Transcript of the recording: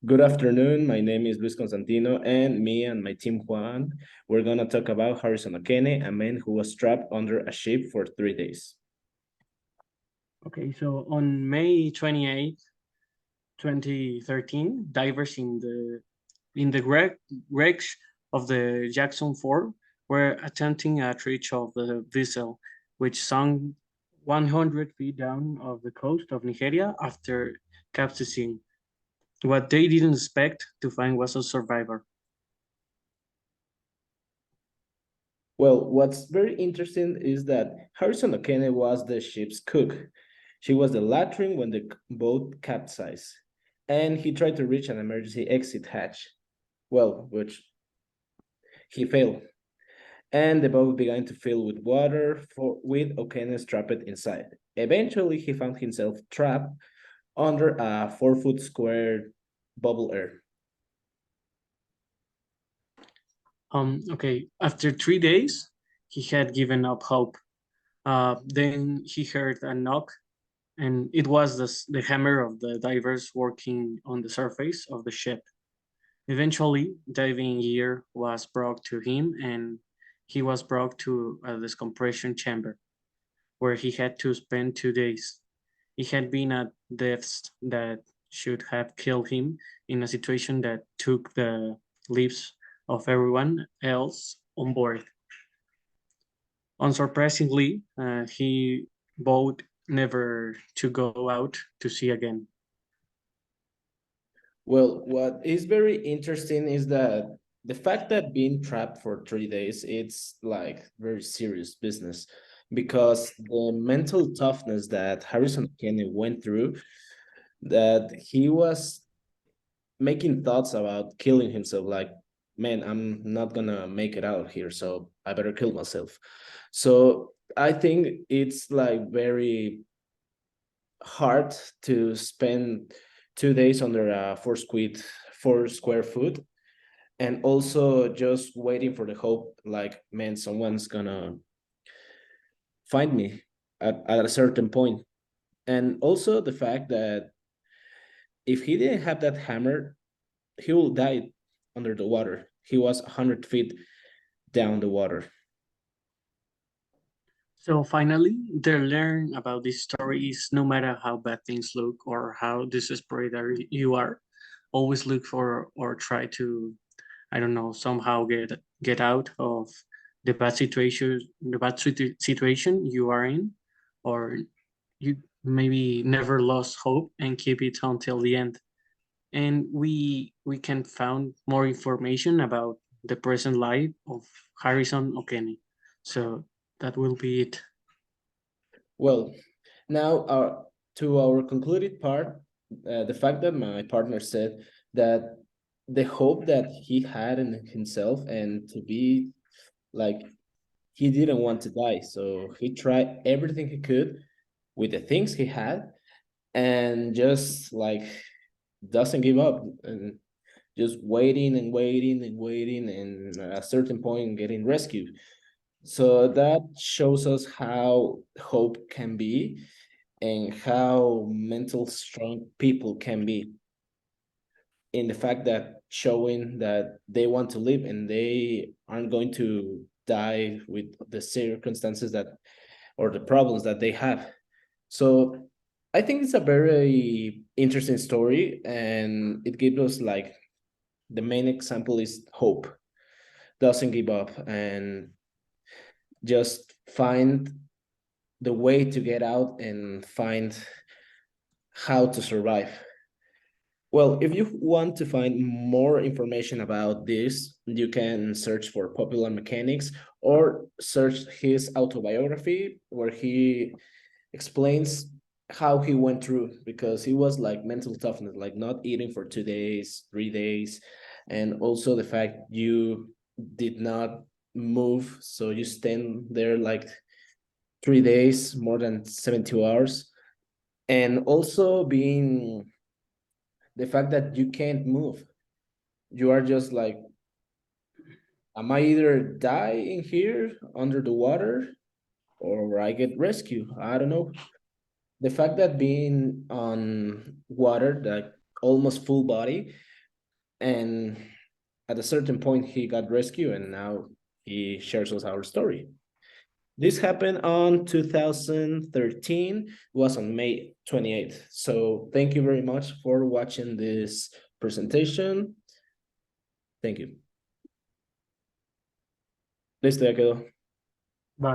Good afternoon. My name is Luis Constantino, and me and my team Juan, we're going to talk about Harrison Okene, a man who was trapped under a ship for 3 days. Okay, so on May 28th, 2013, divers in the wrecks of the Jackson 4 were attempting a reach of the vessel, which sunk 100 feet down of the coast of Nigeria after capsizing. What they didn't expect to find was a survivor. Well, what's very interesting is that Harrison Okene was the ship's cook. She was the latrine when the boat capsized, and he tried to reach an emergency exit hatch. Well, which he failed, and the boat began to fill with water with Okene trapped inside. Eventually, he found himself trapped under a 4 foot square bubble air. Okay, after 3 days, he had given up hope. Then he heard a knock, and it was the hammer of the divers working on the surface of the ship. Eventually, diving gear was brought to him, and he was brought to a decompression chamber where he had to spend 2 days. It had been a death that should have killed him in a situation that took the lives of everyone else on board. Unsurprisingly, he vowed never to go out to sea again. Well, what is very interesting is that the fact that being trapped for 3 days, it's like very serious business because the mental toughness that Harrison Kennedy went through, that he was making thoughts about killing himself, like, man, I'm not gonna make it out here, so I better kill myself. So I think it's like very hard to spend 2 days under a 4 square foot, and also just waiting for the hope, like, man, someone's gonna find me at a certain point. And also the fact that if he didn't have that hammer, he will die under the water. He was 100 feet down the water. So finally, they learn about this story is no matter how bad things look or how desperate you are, always look for or try to, I don't know, somehow get out of the bad situation you are in, or you maybe never lost hope and keep it until the end. And we can find more information about the present life of Harrison Okene. So that will be it. Well, now to our concluded part, the fact that my partner said that the hope that he had in himself, and to be like, he didn't want to die, so he tried everything he could with the things he had, and just like doesn't give up, and just waiting and waiting and waiting, and at a certain point getting rescued. So that shows us how hope can be and how mental strong people can be, in the fact that showing that they want to live and they aren't going to die with the circumstances that, or the problems that they have. So I think it's a very interesting story, and it gives us like, the main example is hope, doesn't give up, and just find the way to get out and find how to survive. Well, if you want to find more information about this, you can search for Popular Mechanics or search his autobiography, where he explains how he went through, because he was like mental toughness, like not eating for 2 days, 3 days, and also the fact you did not move, so you stand there like 3 days, more than 72 hours, and also being the fact that you can't move. You are just like, am I either die in here under the water or I get rescued? I don't know. The fact that being on water, like almost full body, and at a certain point he got rescued, and now he shares us our story. This happened on 2013, it was on May 28th. So thank you very much for watching this presentation. Thank you. Listo, ya quedó. Va.